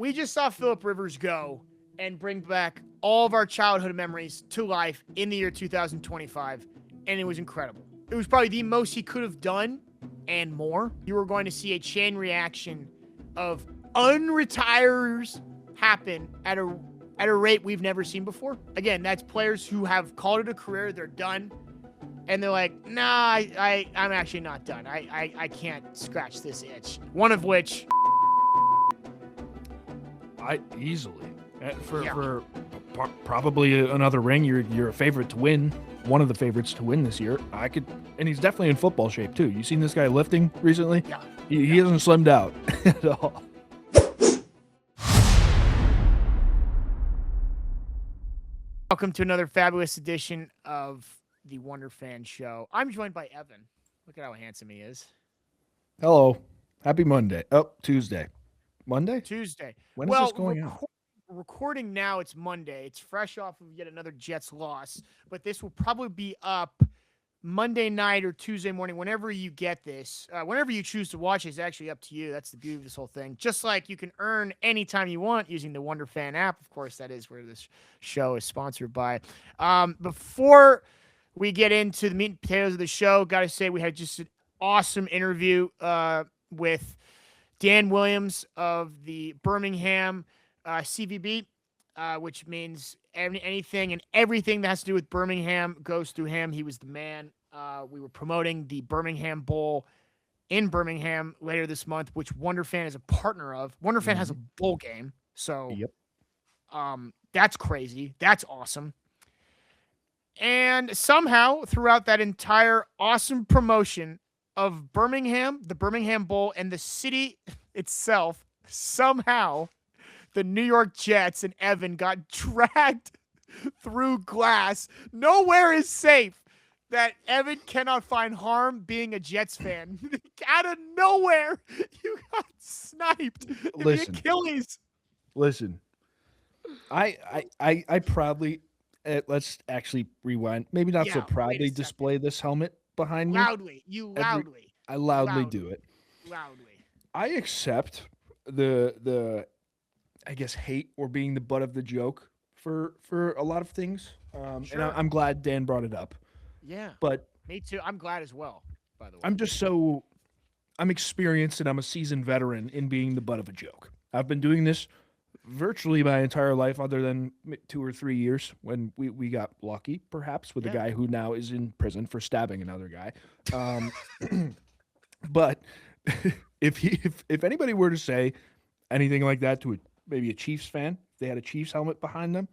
we just saw Phillip Rivers go and bring back all of our childhood memories to life in the year 2025, and it was incredible. It was probably the most he could have done and more. You were going to see a chain reaction of unretires happen at a rate we've never seen before. Again, that's players who have called it a career, they're done, and they're like, nah, I'm actually not done. I can't scratch this itch. One of which, I easily for probably another ring. You're a favorite to win. One of the favorites to win this year. I could, and he's definitely in football shape too. You seen this guy lifting recently? Yeah. He hasn't slimmed out at all. Welcome to another fabulous edition of the Wonder Fan Show. I'm joined by Evan. Look at how handsome he is. Hello, happy Monday. Oh, Tuesday, Monday, Tuesday. When is this going out? Recording now, it's Monday. It's fresh off of yet another Jets loss, but this will probably be up Monday night or Tuesday morning, whenever you get this. Whenever you choose to watch it, it's actually up to you. That's the beauty of this whole thing. Just like you can earn anytime you want using the Wonder Fan app. Of course, that is where this show is sponsored by. Before we get into the meat and potatoes of the show, got to say we had just an awesome interview with Dan Williams of the Birmingham CVB, which means anything and everything that has to do with Birmingham goes through him. He was the man. We were promoting the Birmingham Bowl in Birmingham later this month, which WonderFan is a partner of. WonderFan has a bowl game, so that's crazy. That's awesome. And somehow, throughout that entire awesome promotion of Birmingham, the Birmingham Bowl, and the city itself, somehow the New York Jets and Evan got dragged through glass. Nowhere is safe. That Evan cannot find harm being a Jets fan. Out of nowhere, you got sniped. Listen, the Achilles. Listen, I proudly let's actually rewind. Maybe not so proudly display this helmet behind me. Loudly. I loudly do it. Loudly. I accept the I guess hate or being the butt of the joke for a lot of things. And I'm glad Dan brought it up. Yeah. But me too. I'm glad as well, by the way. I'm experienced and I'm a seasoned veteran in being the butt of a joke. I've been doing this virtually my entire life, other than 2 or 3 years when we got lucky, perhaps, with a guy who now is in prison for stabbing another guy. But if anybody were to say anything like that to maybe a Chiefs fan, if they had a Chiefs helmet behind them,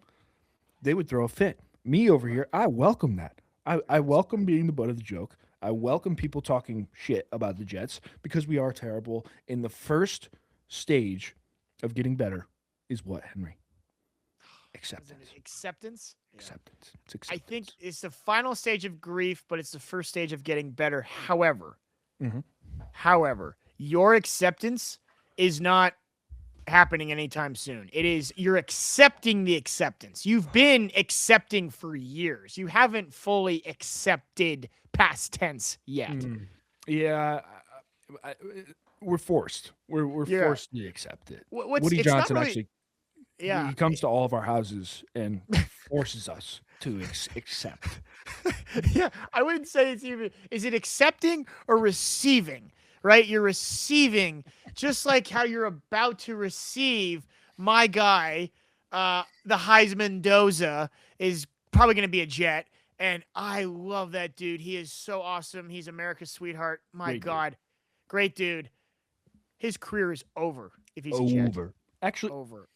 they would throw a fit. Me over here, I welcome that. I welcome being the butt of the joke. I welcome people talking shit about the Jets because we are terrible. In the first stage of getting better is what, Henry? Acceptance. Acceptance? Yeah. Acceptance. It's acceptance. I think it's the final stage of grief, but it's the first stage of getting better. However, your acceptance is not happening anytime soon. It is you're accepting the acceptance. You've been accepting for years. You haven't fully accepted past tense yet. Yeah, we're forced. We're forced to accept it. Woody Johnson actually, he comes to all of our houses and forces us to accept. Yeah, I wouldn't say it's even. Is it accepting or receiving? Right, you're receiving just like how you're about to receive my guy, the Heisman Mendoza is probably going to be a Jet, and I love that dude. He is so awesome. He's America's sweetheart. My God, great dude. His career is over if he's a Jet. Actually, over.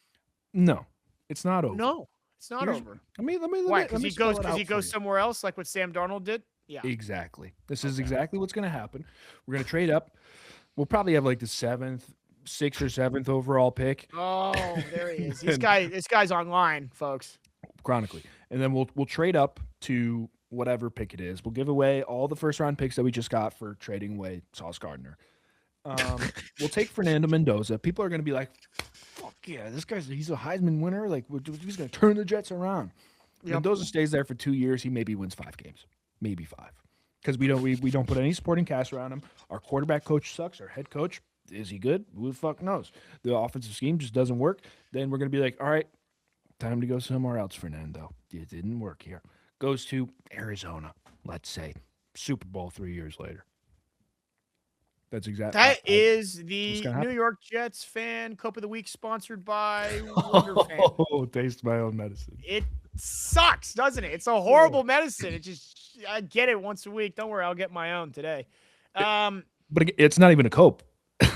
No, it's not over. No, it's not over. Let me. Why? Because he goes somewhere else, like what Sam Darnold did. Yeah, exactly. This is exactly what's going to happen. We're going to trade up. We'll probably have like the 6th or 7th overall pick. Oh, there he is. This guy's online, folks. Chronically, and then we'll trade up to whatever pick it is. We'll give away all the first round picks that we just got for trading away Sauce Gardner. We'll take Fernando Mendoza. People are going to be like, "Fuck yeah, he's a Heisman winner. Like he's going to turn the Jets around." Yep. Mendoza stays there for 2 years. He maybe wins 5 games. Maybe 5, because we don't put any supporting cast around him. Our quarterback coach sucks. Our head coach Is he good? Who the fuck knows? The offensive scheme just doesn't work. Then we're going to be like, all right, time to go somewhere else, Fernando. It didn't work here. Goes to Arizona, let's say. Super Bowl 3 years later. That's exactly That is what's the gonna New happen. York Jets fan Cope of the Week sponsored by Wonder Fan. Oh, taste my own medicine. It sucks, doesn't it? It's a horrible medicine. It just I get it once a week. Don't worry, I'll get my own today. But it's not even a cope.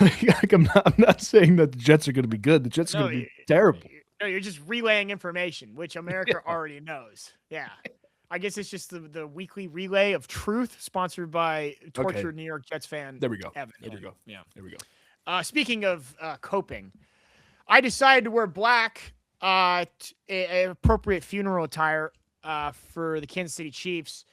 Like, I'm not saying that the Jets are going to be good. The Jets are No, going to be terrible. No, you're just relaying information, which America already knows. Yeah. I guess it's just the weekly relay of truth sponsored by tortured New York Jets fan. There we go. Evan. There we go. Yeah. There we go. Speaking of coping, I decided to wear black, appropriate funeral attire for the Kansas City Chiefs.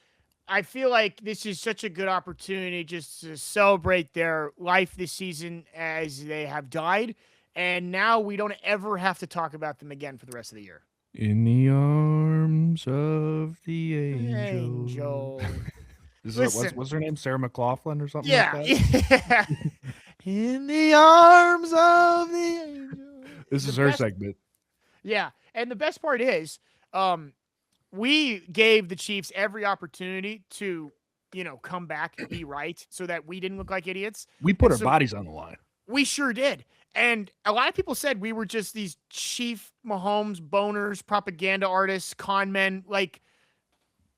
I feel like this is such a good opportunity just to celebrate their life this season as they have died. And now we don't ever have to talk about them again for the rest of the year. In the arms of the angel. Angel. What's her name? Sarah McLaughlin or something Yeah. like that? Yeah. In the arms of the angel. This is The her best- segment. Yeah. And the best part is, we gave the Chiefs every opportunity to, come back and be right so that we didn't look like idiots. We put our So- bodies on the line. We sure did. And a lot of people said we were just these Chief Mahomes boners, propaganda artists, con men. Like,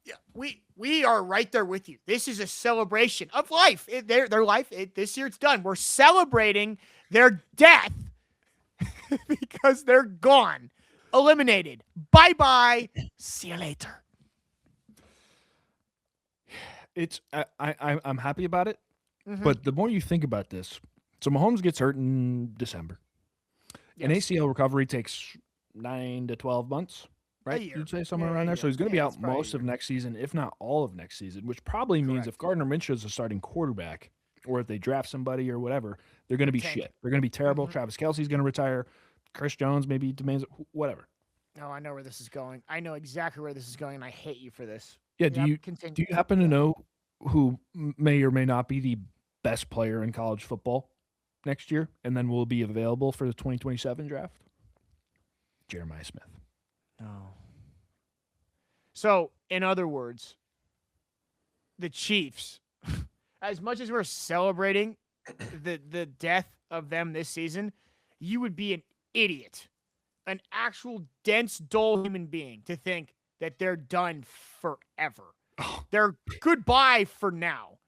yeah, we are right there with you. This is a celebration of life. Their life. This year it's done. We're celebrating their death because they're gone, eliminated. Bye bye. See you later. It's I'm happy about it, Mhm. but the more you think about this, so Mahomes gets hurt in December. An Yes. ACL recovery takes 9 to 12 months, right? year. You'd say somewhere Yeah, around a there. So year. he's going to be Yeah, it's out probably a most of year. next season, if not all of next season, which probably means if Correct. Gardner Minshew is a starting quarterback, or if they draft somebody or whatever, they're going to be Tank. shit. They're going to be terrible. Mhm. Travis Kelsey's going to retire. Chris Jones maybe demands whatever. Oh, I know where this is going. I know exactly where this is going, and I hate you for this. Yeah. Do you continue? do you happen to know who may or may not be the best player in college football next year, and then will be available for the 2027 draft? Jeremiah Smith. No. So, in other words, the Chiefs, as much as we're celebrating the death of them this season, you would be an idiot, an actual dense, dull human being to think that they're done forever. Oh. They're goodbye for now.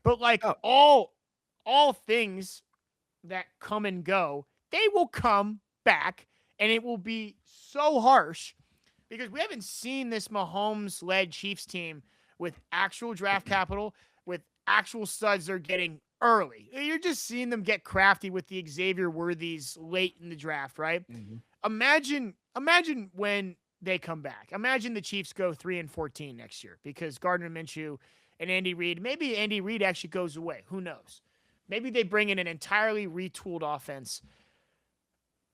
But like Oh. all things that come and go, they will come back, and it will be so harsh because we haven't seen this Mahomes-led Chiefs team with actual draft capital, with actual studs they're getting early. You're just seeing them get crafty with the Xavier Worthies late in the draft, right? Imagine when they come back. Imagine the Chiefs go 3-14 next year because Gardner Minshew and Andy Reid, maybe Andy Reid actually goes away. Who knows? Maybe they bring in an entirely retooled offense.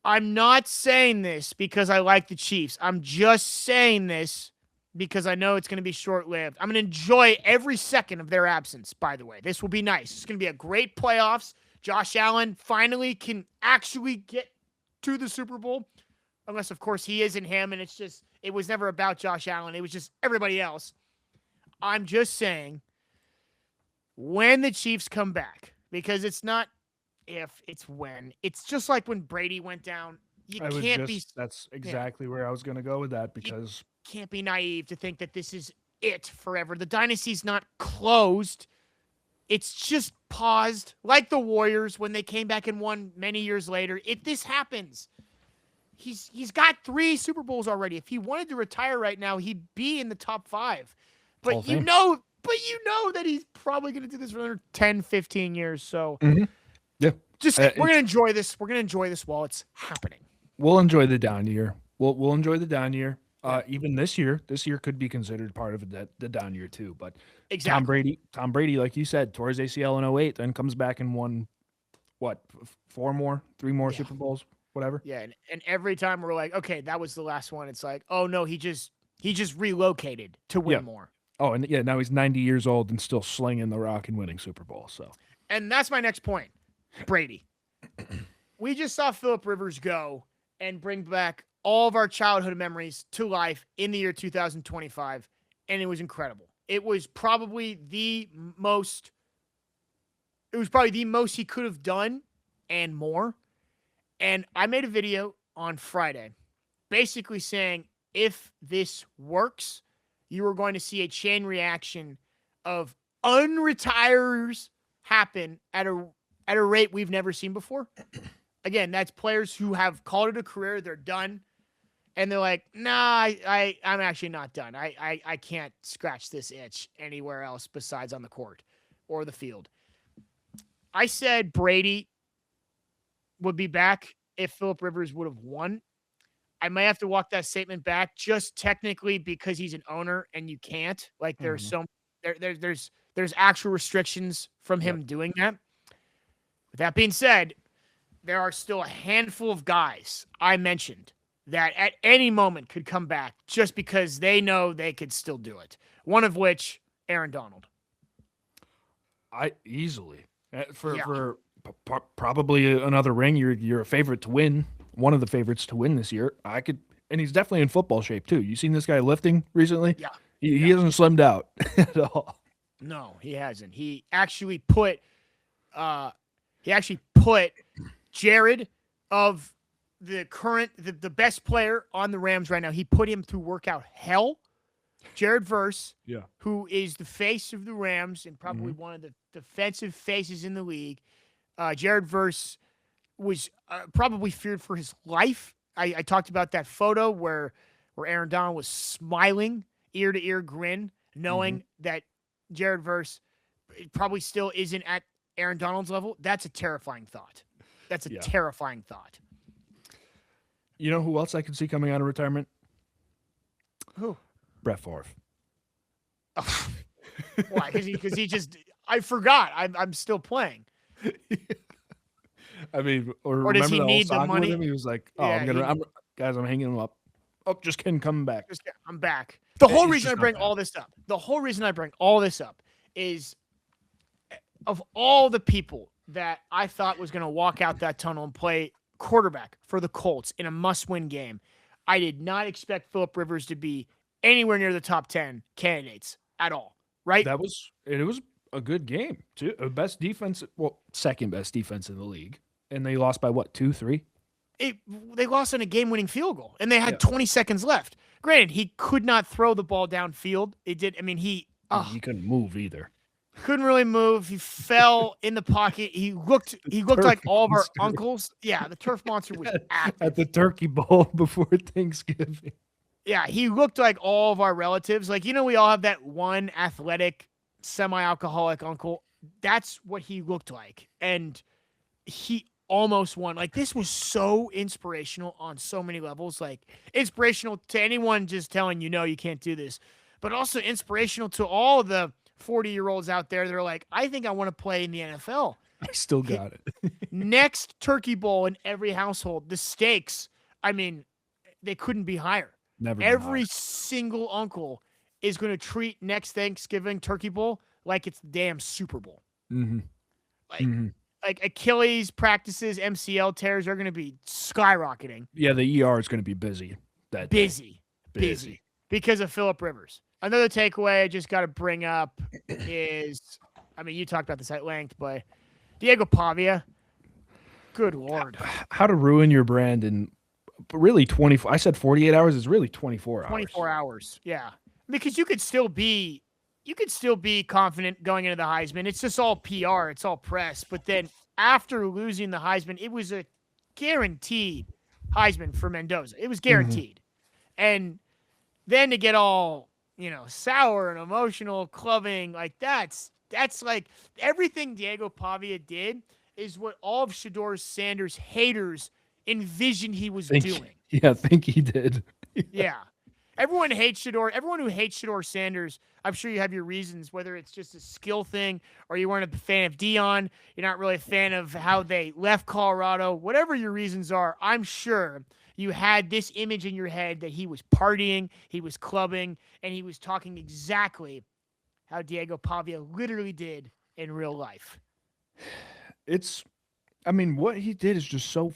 I'm not saying this because I like the Chiefs. I'm just saying this because I know it's going to be short-lived. I'm going to enjoy every second of their absence, by the way. This will be nice. It's going to be a great playoffs. Josh Allen finally can actually get to the Super Bowl. Unless, of course, he isn't him, and it was never about Josh Allen. It was just everybody else. I'm just saying, when the Chiefs come back, because it's not if, it's when. It's just like when Brady went down. You That's exactly where I was going to go with that because can't be naive to think that this is it forever. The dynasty's not closed. It's just paused, like the Warriors when they came back and won many years later. This happens. He's got 3 Super Bowls already. If he wanted to retire right now, he'd be in the top 5. Hall of But you Fame. know that he's probably going to do this for another 10, 15 years. So yeah, just we're going to enjoy this. We're going to enjoy this while it's happening. we'll enjoy the down year. We'll enjoy the down year. Even this year could be considered part of the down year too. But Exactly. Tom Brady, like you said, tore his ACL in 2008, then comes back and won what 3 more Super Bowls, whatever. Yeah, and every time we're like, okay, that was the last one. It's like, oh no, he just relocated to win Yeah. more. Oh, and yeah, now he's 90 years old and still slinging the rock and winning Super Bowl. So And that's my next point. Brady. We just saw Phillip Rivers go and bring back all of our childhood memories to life in the year 2025, and it was incredible. It was probably the most. It was probably the most he could have done, and more. And I made a video on Friday, basically saying if this works, you are going to see a chain reaction of unretires happen at a rate we've never seen before. Again, that's players who have called it a career, they're done, and they're like, nah, I'm actually not done. I can't scratch this itch anywhere else besides on the court or the field. I said Brady would be back if Phillip Rivers would have won. I might have to walk that statement back just technically because he's an owner and you can't. Like there's Mhm. so there's actual restrictions from him doing that. With that being said, there are still a handful of guys I mentioned that at any moment could come back just because they know they could still do it. One of which, Aaron Donald. I easily for Yeah. probably another ring. You're a favorite to win. One of the favorites to win this year. I could, and he's definitely in football shape too. You seen this guy lifting recently? Yeah. He hasn't slimmed out at all. No, he hasn't. He actually put Jared of the best player on the Rams right now. He put him through workout hell. Jared Verse, Yeah. who is the face of the Rams and probably one of the defensive faces in the league. Jared Verse was probably feared for his life. I talked about that photo where Aaron Donald was smiling, ear to ear grin, knowing that Jared Verse probably still isn't at Aaron Donald's level. That's a terrifying thought. That's a Yeah. terrifying thought. You know who else I could see coming out of retirement? Who? Brett Favre. Why? Because he just. I forgot. I'm still playing. I mean, or Or does remember he the whole need the saga with money? him? He was like, "Oh, Yeah, I'm hanging him up. Oh, just kidding, coming back." I'm back. The whole He's reason just I not bring bad. all this up. The whole reason I bring all this up is of all the people that I thought was going to walk out that tunnel and play quarterback for the Colts in a must-win game, I did not expect Phillip Rivers to be anywhere near the top 10 candidates at all. Right? It was a good game too. Best defense, well, second best defense in the league, and they lost by what, 2, 3? They lost on a game-winning field goal, and they had Yeah. 20 seconds left. Granted, he could not throw the ball downfield. It did. I mean, he couldn't move either. couldn't really move. He fell in the pocket. He looked like all of our Monster. uncles. Yeah, the turf monster was active. At the Turkey Bowl before Thanksgiving. Yeah, he looked like all of our relatives. Like, we all have that one athletic, semi-alcoholic uncle. That's what he looked like. And he almost won. Like, this was so inspirational on so many levels. Like, inspirational to anyone just telling you, no, you can't do this. But also inspirational to all of the 40-year-olds out there that are like, I think I want to play in the NFL. I still got it. Next Turkey Bowl in every household, the stakes, I mean, they couldn't be higher. Never been Every higher. single uncle is going to treat next Thanksgiving Turkey Bowl like it's the damn Super Bowl. Mhm. Like, Mhm. like Achilles practices, MCL tears are going to be skyrocketing. Yeah, the ER is going to be busy. That day. Busy because of Phillip Rivers. Another takeaway I just got to bring up is, I mean, you talked about this at length, but Diego Pavia, good Lord. How to ruin your brand in really 24. I said 48 hours. It's really 24 hours. 24 hours. Yeah. Because you could still be confident going into the Heisman. It's just all PR, it's all press. But then after losing the Heisman, it was a guaranteed Heisman for Mendoza. It was guaranteed. And then to get all, sour and emotional, clubbing, like that's like everything Diego Pavia did is what all of Shador Sanders haters envisioned he was doing. Yeah, I think he did. Yeah. Everyone hates Shador. Everyone who hates Shador Sanders, I'm sure you have your reasons, whether it's just a skill thing or you weren't a fan of Dion, you're not really a fan of how they left Colorado, whatever your reasons are, I'm sure you had this image in your head that he was partying, he was clubbing, and he was talking exactly how Diego Pavia literally did in real life. It's I mean, what he did is just so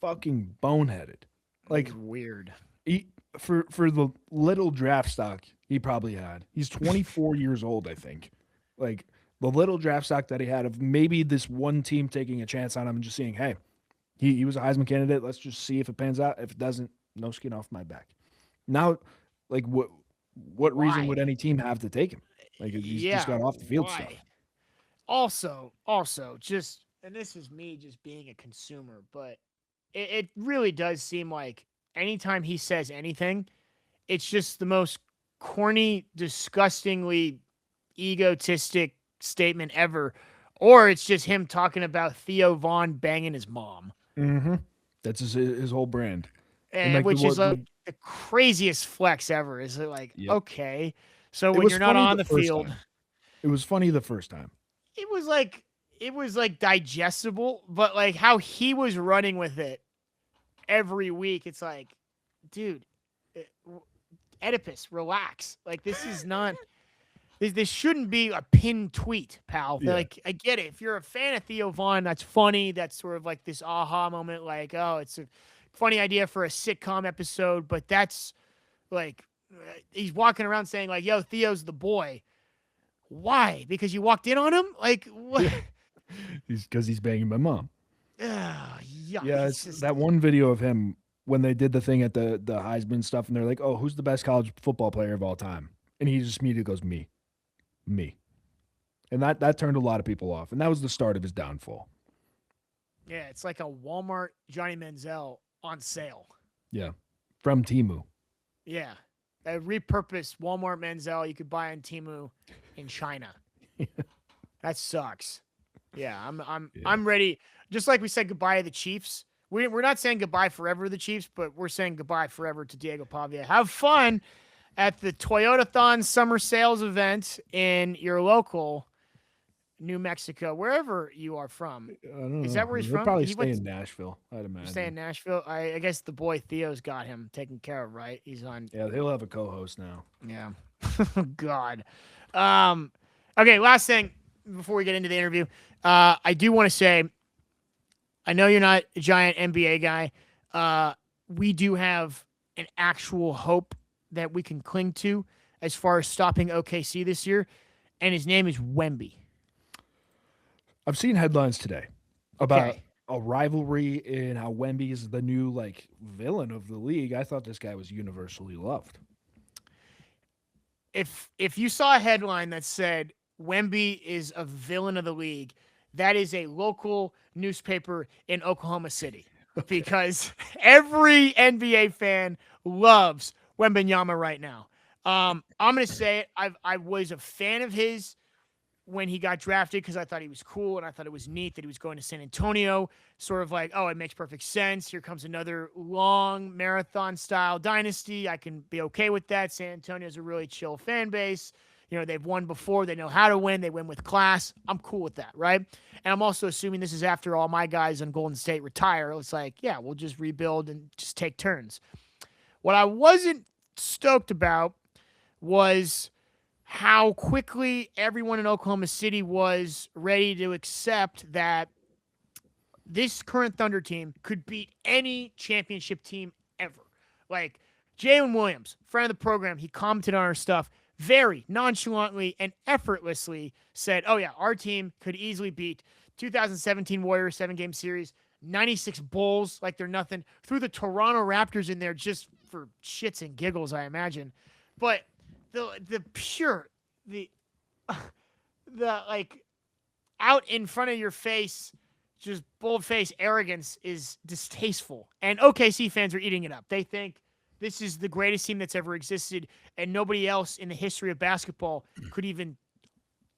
fucking boneheaded. Like It's weird. he for the little draft stock he probably had. He's 24 years old, I think. Like the little draft stock that he had of maybe this one team taking a chance on him and just seeing, hey, he was a Heisman candidate. Let's just see if it pans out. If it doesn't, no skin off my back. Now, like what reason Why? would any team have to take him? Like he's just got off the field stuff. Why? Also, just and this is me just being a consumer, but it really does seem like anytime he says anything, it's just the most corny, disgustingly egotistic statement ever. Or it's just him talking about Theo Vaughn banging his mom. Mm-hmm. That's his whole brand. And like Which is like the craziest flex ever. Is it like, Yep. okay, so when you're not on the field, it was funny the first time. it was like digestible, but like how he was running with it every week, it's like, dude, Oedipus, relax. Like this is not. This shouldn't be a pinned tweet, pal. Yeah. Like, I get it. If you're a fan of Theo Vaughn, that's funny. That's sort of like this aha moment. Like, oh, it's a funny idea for a sitcom episode. But that's like, he's walking around saying like, yo, Theo's the boy. Why? Because you walked in on him? Like, what? Yeah. Because he's banging my mom. Yeah, it's just that one video of him when they did the thing at the Heisman stuff, and they're like, oh, who's the best college football player of all time? And he just immediately goes, me. And that turned a lot of people off. And that was the start of his downfall. Yeah, it's like a Walmart Johnny Manziel on sale. Yeah. From Temu. Yeah. A repurposed Walmart Manziel you could buy on Temu in China. That sucks. Yeah, I'm ready. Just like we said goodbye to the Chiefs. We're not saying goodbye forever to the Chiefs, but we're saying goodbye forever to Diego Pavia. Have fun at the Toyotathon summer sales event in your local New Mexico, wherever you are from. I don't know. Is that where he's He'll from? probably He stay in Nashville, I'd imagine. Stay in Nashville. I guess the boy Theo's got him taken care of, right? He's on. Yeah, he'll have a co-host now. Yeah. God. Okay, last thing before we get into the interview. I do want to say, I know you're not a giant NBA guy. We do have an actual hope that we can cling to as far as stopping OKC this year, and his name is Wemby. I've seen headlines today about a rivalry and how Wemby is the new villain of the league. I thought this guy was universally loved. If you saw a headline that said Wemby is a villain of the league, that is a local newspaper in Oklahoma City. Okay. Because every NBA fan loves Wembanyama right now. I'm going to say it. I was a fan of his when he got drafted because I thought he was cool and I thought it was neat that he was going to San Antonio. Sort of like, oh, it makes perfect sense. Here comes another long marathon-style dynasty. I can be okay with that. San Antonio's a really chill fan base. You know, they've won before. They know how to win. They win with class. I'm cool with that, right? And I'm also assuming this is after all my guys on Golden State retire. It's like, yeah, we'll just rebuild and just take turns. What I wasn't stoked about was how quickly everyone in Oklahoma City was ready to accept that this current Thunder team could beat any championship team ever. Like Jalen Williams, friend of the program, he commented on our stuff very nonchalantly and effortlessly said, oh yeah, our team could easily beat 2017 Warriors 7-game series, 96 Bulls like they're nothing, threw the Toronto Raptors in there just for shits and giggles, I imagine. But the pure, the like out in front of your face, just bold-faced arrogance is distasteful. And OKC fans are eating it up. They think this is the greatest team that's ever existed, and nobody else in the history of basketball could even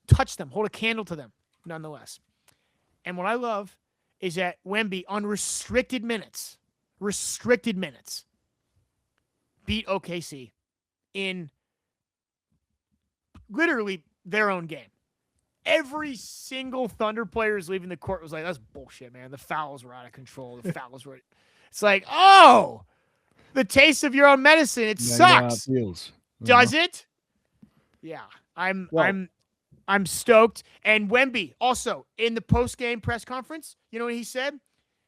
touch them, hold a candle to them, nonetheless. And what I love is that Wemby, on restricted minutes, beat OKC in literally their own game. Every single Thunder player is leaving the court was like, that's bullshit, man. The fouls were out of control. It's like, oh, the taste of your own medicine. It sucks. Feels. Does it? Yeah. I'm I'm stoked. And Wemby also in the post-game press conference, you know what he said?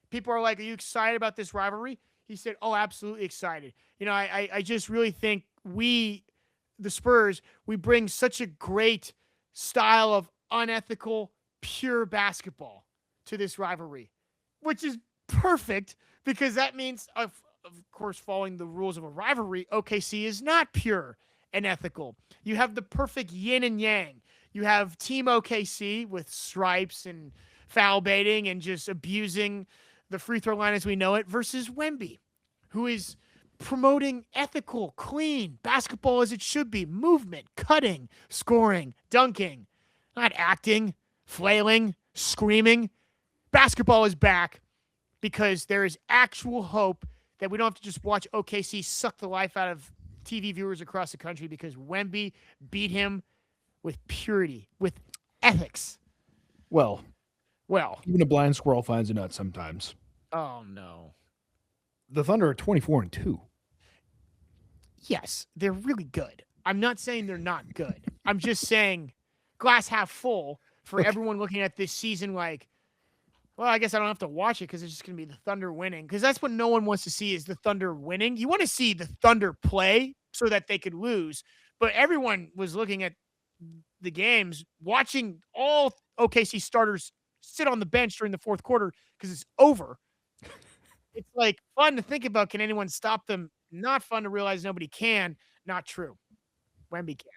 People are like, "Are you excited about this rivalry?" He said, "Oh, absolutely excited." I just really think the Spurs, we bring such a great style of unethical, pure basketball to this rivalry, which is perfect because that means, of course, following the rules of a rivalry, OKC is not pure and ethical. You have the perfect yin and yang. You have Team OKC with stripes and foul baiting and just abusing the free throw line as we know it versus Wemby, who is promoting ethical, clean basketball as it should be, movement, cutting, scoring, dunking, not acting, flailing, screaming. Basketball is back because there is actual hope that we don't have to just watch OKC suck the life out of TV viewers across the country because Wemby beat him with purity, with ethics. Well, Well, even a blind squirrel finds a nut sometimes. oh no. The Thunder are 24-2. Yes, they're really good. I'm not saying they're not good. I'm just saying glass half full for everyone looking at this season like, well, I guess I don't have to watch it because it's just going to be the Thunder winning. Because that's what no one wants to see is the Thunder winning. You want to see the Thunder play so that they could lose. But everyone was looking at the games, watching all OKC starters sit on the bench during the fourth quarter because it's over. It's like fun to think about. Can anyone stop them? Not fun to realize nobody can. Not true. Wemby can.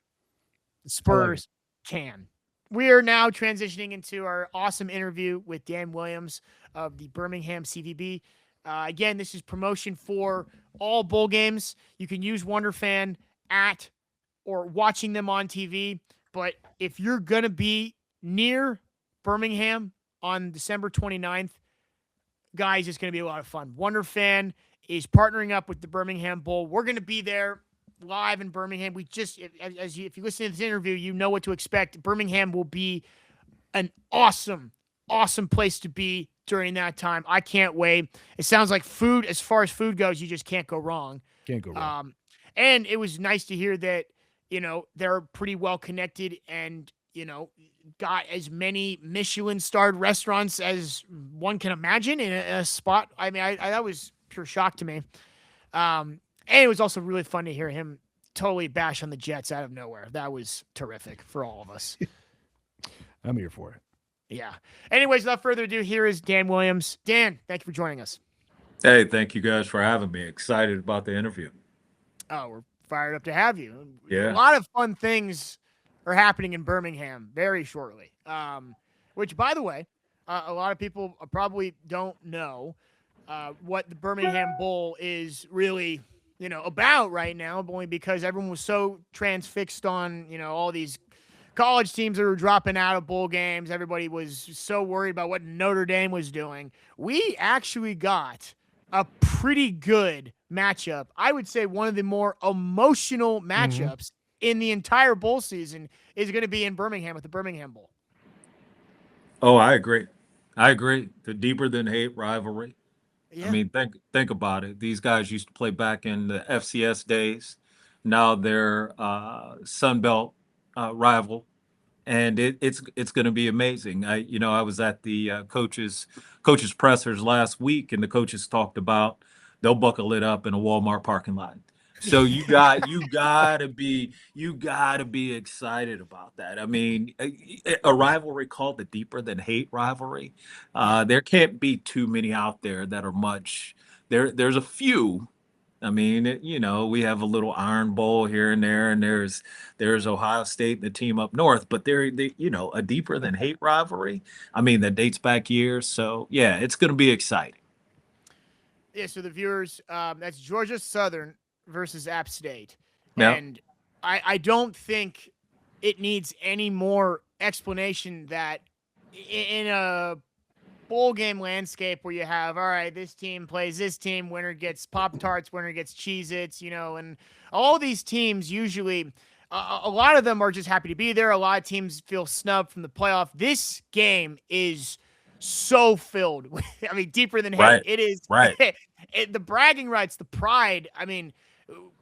The Spurs can. We are now transitioning into our awesome interview with Dan Williams of the Birmingham CVB. Again, this is promotion for all bowl games. You can use WonderFan at or watching them on TV. But if you're going to be near Birmingham on December 29th, guys, it's going to be a lot of fun. WonderFan is partnering up with the Birmingham Bowl. We're going to be there live in Birmingham. We just, if you listen to this interview, you know what to expect. Birmingham will be an awesome, awesome place to be during that time. I can't wait. It sounds like food, as far as food goes, you just can't go wrong. Can't go wrong. And it was nice to hear that, they're pretty well connected and, got as many Michelin-starred restaurants as one can imagine in a spot. I mean, that was pure shock to me. And it was also really fun to hear him totally bash on the Jets out of nowhere. That was terrific for all of us. I'm here for it. Yeah. Anyways, without further ado, here is Dan Williams. Dan, thank you for joining us. Hey, thank you guys for having me. Excited about the interview. Oh, we're fired up to have you. Yeah. A lot of fun things are happening in Birmingham very shortly. Which, by the way, a lot of people probably don't know what the Birmingham Bowl is really, about right now, only because everyone was so transfixed on, all these college teams that were dropping out of bowl games. Everybody was so worried about what Notre Dame was doing. We actually got a pretty good matchup. I would say one of the more emotional matchups in the entire bowl season is going to be in Birmingham with the Birmingham Bowl. Oh, I agree. The deeper than hate rivalry. Yeah. I mean, think about it. These guys used to play back in the FCS days. Now they're Sun Belt rival, and it's going to be amazing. I was at the coaches pressers last week, and the coaches talked about they'll buckle it up in a Walmart parking lot. So you gotta be excited about that. I mean, a rivalry called the deeper than hate rivalry. There can't be too many out there that are much. There's a few. I mean, we have a little Iron Bowl here and there, and there's Ohio State and the team up north, but they're a deeper than hate rivalry. I mean, that dates back years. So yeah, it's going to be exciting. Yeah. So the viewers, that's Georgia Southern versus App State. Yeah. And I don't think it needs any more explanation that in a bowl game landscape where you have, all right, this team plays this team, winner gets Pop-Tarts, winner gets Cheez-Its, and all these teams usually, a lot of them are just happy to be there. A lot of teams feel snubbed from the playoff. This game is so filled with, deeper than hate. Right. It is right. The bragging rights, the pride. I mean,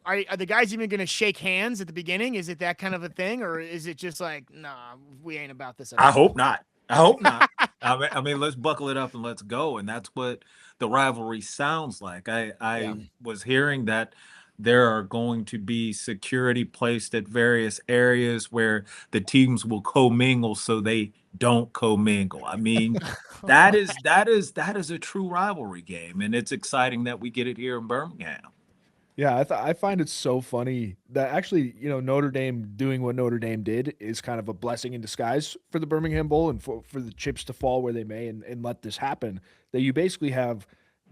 Are the guys even going to shake hands at the beginning? Is it that kind of a thing, or is it just like, nah, we ain't about this at I all? hope not. I hope not. I mean, let's buckle it up and let's go. And that's what the rivalry sounds like. I Yeah. was hearing that there are going to be security placed at various areas where the teams will commingle so they don't commingle. I mean, that is a true rivalry game, and it's exciting that we get it here in Birmingham. Yeah, I find it so funny that actually, Notre Dame doing what Notre Dame did is kind of a blessing in disguise for the Birmingham Bowl and for the chips to fall where they may and let this happen. That you basically have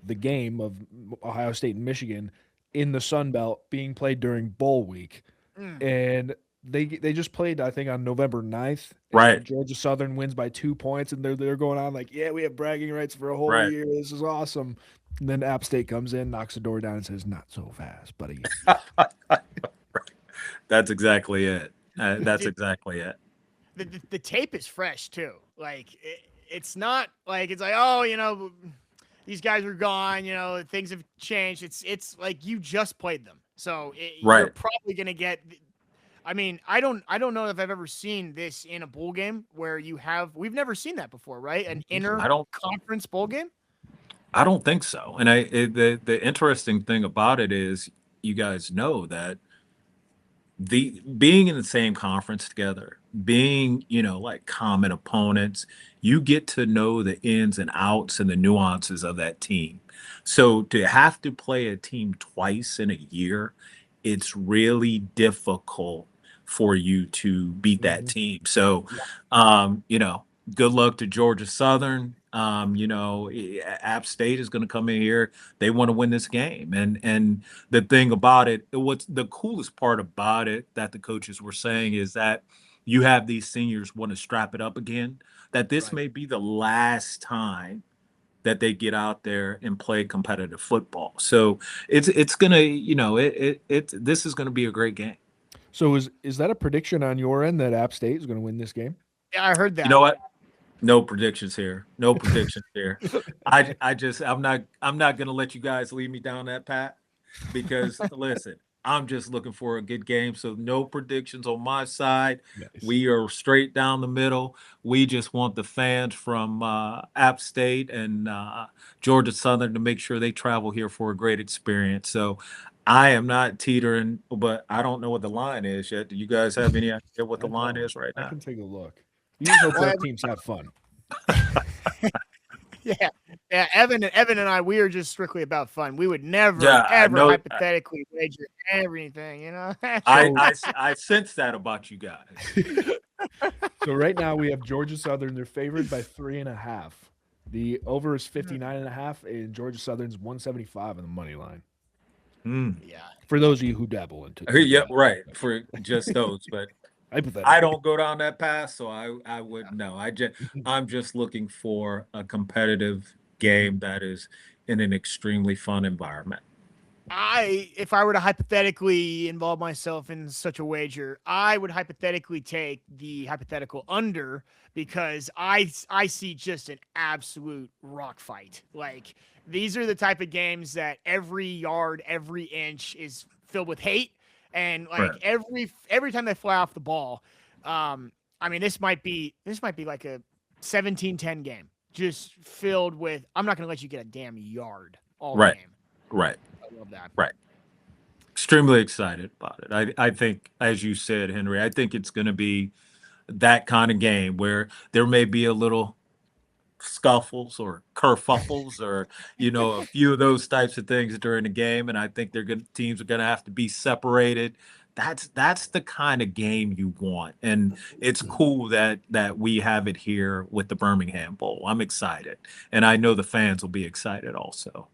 the game of Ohio State and Michigan in the Sun Belt being played during bowl week. Mm. And they just played, I think, on November 9th. Right. And Georgia Southern wins by 2 points, and they're going on like, yeah, we have bragging rights for a whole Right. year. This is awesome. And then App State comes in, knocks the door down, and says, "Not so fast, buddy." That's exactly it. That's Did- exactly it. The tape is fresh too. Like it's not like it's like, oh, these guys are gone. Things have changed. It's like you just played them, so you're Right. probably gonna get. I mean, I don't know if I've ever seen this in a bowl game where we've never seen that before, right? An I don't inter-conference bowl game. I don't think so. And the interesting thing about it is you guys know that the being in the same conference together, being, like common opponents, you get to know the ins and outs and the nuances of that team. So to have to play a team twice in a year, it's really difficult for you to beat that team. So, good luck to Georgia Southern. App State is going to come in here. They want to win this game. And the thing about it, what's the coolest part about it that the coaches were saying is that you have these seniors want to strap it up again, that this Right. may be the last time that they get out there and play competitive football. So it's gonna, this is gonna be a great game. So is that a prediction on your end that App State is going to win this game? Yeah, I heard that. You know what? No predictions here. No predictions here. I'm not gonna let you guys lead me down that path because listen, I'm just looking for a good game. So no predictions on my side. Nice. We are straight down the middle. We just want the fans from App State and Georgia Southern to make sure they travel here for a great experience. So I am not teetering, but I don't know what the line is yet. Do you guys have any idea what the line is right I now? can take a look. You just hope both teams have fun. Yeah, Evan and I, we are just strictly about fun. We would never, Yeah, I ever know- hypothetically wager everything. I sense that about you guys. So right now we have Georgia Southern. They're favored by 3.5. The over is 59.5, and Georgia Southern's 175 on the money line. Mm. Yeah. For those of you who dabble into Yeah, right. For just those, but hypothetical. I don't go down that path, so I wouldn't know. I'm just looking for a competitive game that is in an extremely fun environment. If I were to hypothetically involve myself in such a wager, I would hypothetically take the hypothetical under because I see just an absolute rock fight. Like these are the type of games that every yard, every inch is filled with hate, and like Right. every time they fly off the ball, I mean this might be like a 17-10 game, just filled with I'm not going to let you get a damn yard all Right. game. Right. I love that. Right. Extremely excited about it. I think, as you said, Henry, I think it's going to be that kind of game where there may be a little scuffles or kerfuffles or a few of those types of things during the game, and I think teams are going to have to be separated. That's the kind of game you want, and it's cool that we have it here with the Birmingham Bowl. I'm excited, and I know the fans will be excited also.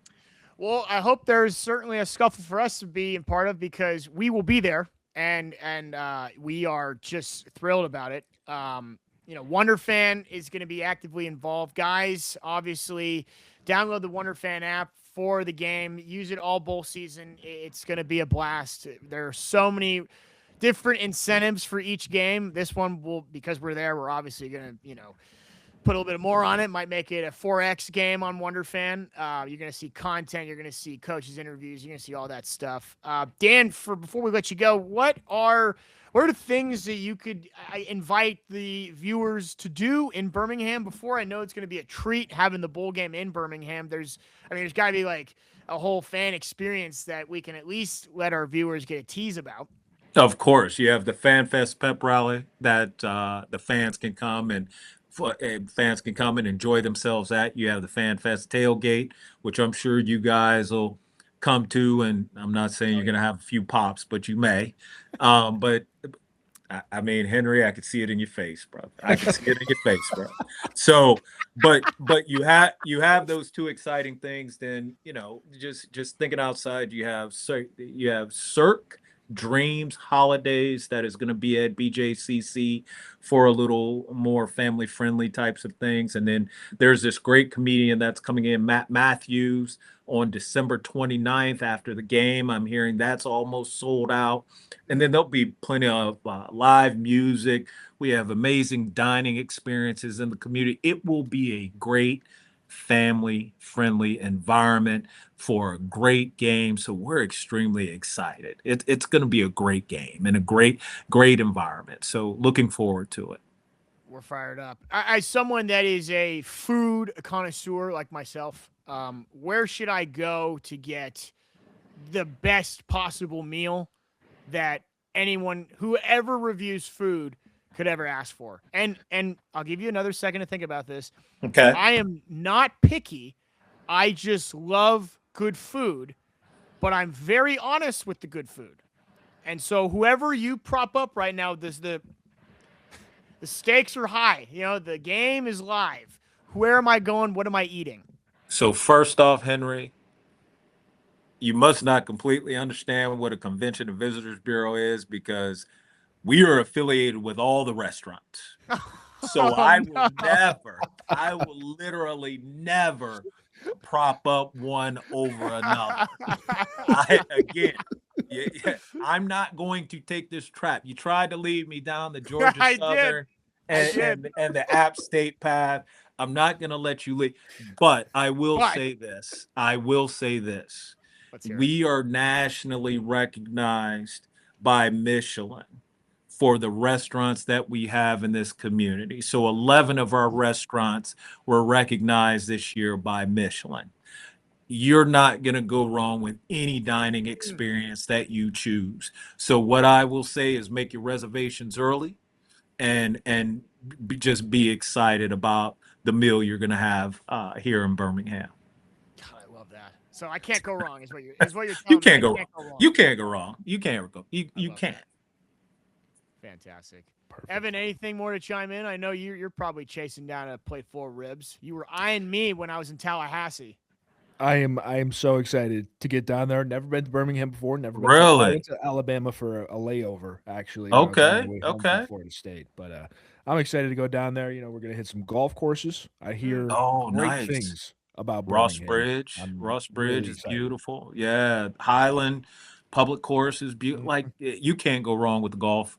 Well, I hope there's certainly a scuffle for us to be a part of because we will be there, and we are just thrilled about it. Wonder Fan is going to be actively involved, guys. Obviously, download the Wonder Fan app for the game. Use it all bowl season. It's going to be a blast. There are so many different incentives for each game. This one will, because we're there, we're obviously going to put a little bit more on it. Might make it a 4X game on Wonder Fan. You're gonna see content. You're gonna see coaches' interviews. You're gonna see all that stuff. Dan, before we let you go, what are the things that you could invite the viewers to do in Birmingham before? I know it's gonna be a treat having the bowl game in Birmingham. There's got to be like a whole fan experience that we can at least let our viewers get a tease about. Of course, you have the Fan Fest pep rally that the fans can come and fans can come and enjoy themselves at. You have the Fan Fest tailgate, which I'm sure you guys will come to. And I'm not saying you're going to have a few pops, but you may. But I mean, Henry, I could see it in your face, bro. I can see it in your face, bro. So, but you have those two exciting things. Then just thinking outside, you have Cirque Dreams Holidays that is going to be at BJCC for a little more family friendly types of things. And then there's this great comedian that's coming in, Matt Matthews, on December 29th after the game. I'm hearing that's almost sold out. And then there'll be plenty of live music. We have amazing dining experiences in the community. It will be a great family friendly environment for a great game. So we're extremely excited. It's going to be a great game and a great environment. So looking forward to it. We're fired up. As someone that is a food connoisseur like myself, where should I go to get the best possible meal that whoever reviews food could ever ask for? And I'll give you another second to think about this. Okay. I am not picky. I just love good food, but I'm very honest with the good food. And so whoever you prop up right now, the stakes are high. The game is live. Where am I going? What am I eating? So first off, Henry, you must not completely understand what a Convention and Visitors Bureau is, because we are affiliated with all the restaurants. So I will literally never prop up one over another. I'm not going to take this trap. You tried to lead me down the Georgia Southern and the App State path. I'm not going to let you lead. But I will say this. We are nationally recognized by Michelin for the restaurants that we have in this community. So 11 of our restaurants were recognized this year by Michelin. You're not going to go wrong with any dining experience that you choose. So what I will say is make your reservations early and just be excited about the meal you're going to have here in Birmingham. God, I love that. So I can't go wrong is what you're telling You can't me. go wrong. You can't go wrong. You can't. Fantastic. Perfect. Evan, anything more to chime in? I know you're probably chasing down a plate full of ribs. You were eyeing me when I was in Tallahassee. I am so excited to get down there. Never been to Birmingham before. Never been really. I went to Alabama for a layover, actually. Okay. From Florida State, but I'm excited to go down there. We're gonna hit some golf courses. I hear great things about Ross Birmingham. Ross Bridge is beautiful. Yeah, Highland Public Course is beautiful. Like, you can't go wrong with the golf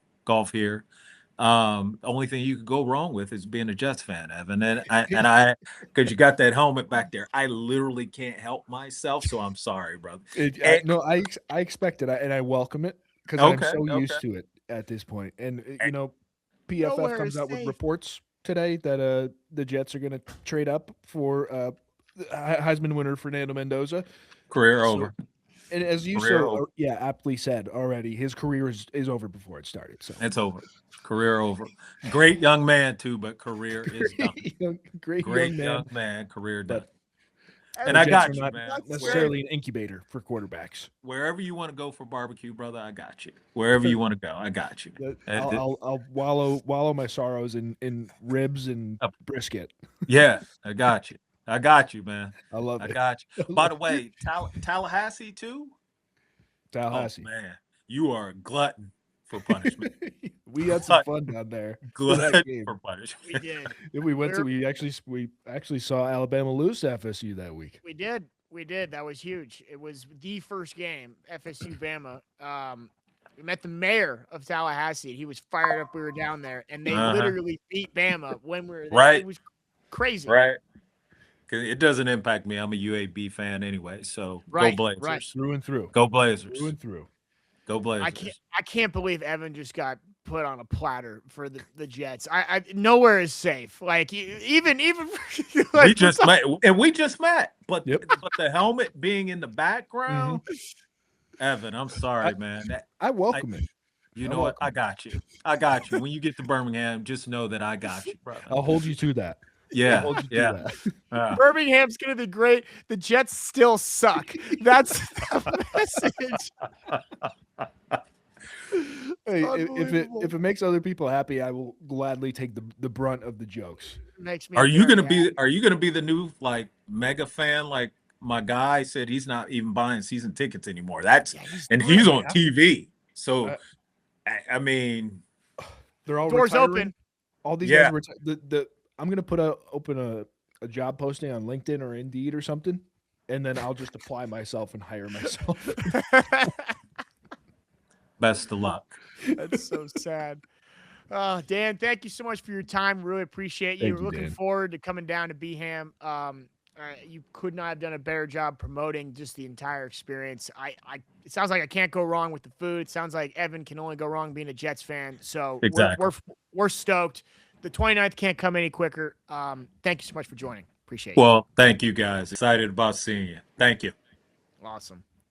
here. Only thing you could go wrong with is being a Jets fan, Evan. And I because you got that helmet back there, I literally can't help myself. So I'm sorry, brother. I expect it, and I welcome it, because I'm so used to it at this point. And PFF comes out with reports today that the Jets are going to trade up for Heisman winner Fernando Mendoza. Career over. And as you aptly said already, his career is over before it started. So it's over. Career over. Great young man too, but career is done. Great young man, career done. And I got you, man. Not necessarily an incubator for quarterbacks. Wherever you want to go for barbecue, brother, I got you. Wherever you want to go, I got you. I'll wallow my sorrows in ribs and brisket. Yeah, I got you. I got you, man. I love it. I got you. By the way, Tallahassee too? Tallahassee. Oh, man. You are a glutton for punishment. We had some fun down there. Glutton for punishment. We did. We actually saw Alabama lose to FSU that week. We did. That was huge. It was the first game, FSU Bama. We met the mayor of Tallahassee. He was fired up. We were down there, and they literally beat Bama when we were there. Right. It was Crazy. Right. 'Cause it doesn't impact me. I'm a UAB fan anyway. So Right, go right. Blazers. Through and through. Go Through Blazers. and through. Go Blazers. I can't believe Evan just got put on a platter for the Jets. I nowhere is safe. Like even like, We just met, and we just met. But Yep. but the helmet being in the background, Evan, I'm sorry, man. I welcome it. You I'm know what? welcome. I got you. I got you. When you get to Birmingham, just know that I got you, brother. I'll hold you to that. I'll Yeah, hold you to yeah. that. Birmingham's gonna be great. The Jets still suck. That's the message. Hey, Unbelievable. if it makes other people happy, I will gladly take the brunt of the jokes. Makes me Are you very gonna happy. be the new like mega fan? Like my guy said, he's not even buying season tickets anymore. That's Yeah, and doing he's it. on TV. So Uh, I mean, They're all Doors retiring. open. All these Yeah. guys I'm gonna open a job posting on LinkedIn or Indeed or something, and then I'll just apply myself and hire myself. best of luck. That's so sad. Dan, thank you so much for your time. Really appreciate you. Thank We're you, looking Dan. forward to coming down to Beham. You could not have done a better job promoting just the entire experience. It sounds like I can't go wrong with the food. It sounds like Evan can only go wrong being a Jets fan. So Exactly. we're stoked. The 29th can't come any quicker. Thank you so much for joining. Appreciate it. Well, thank you guys. Excited about seeing you. Thank you. Awesome.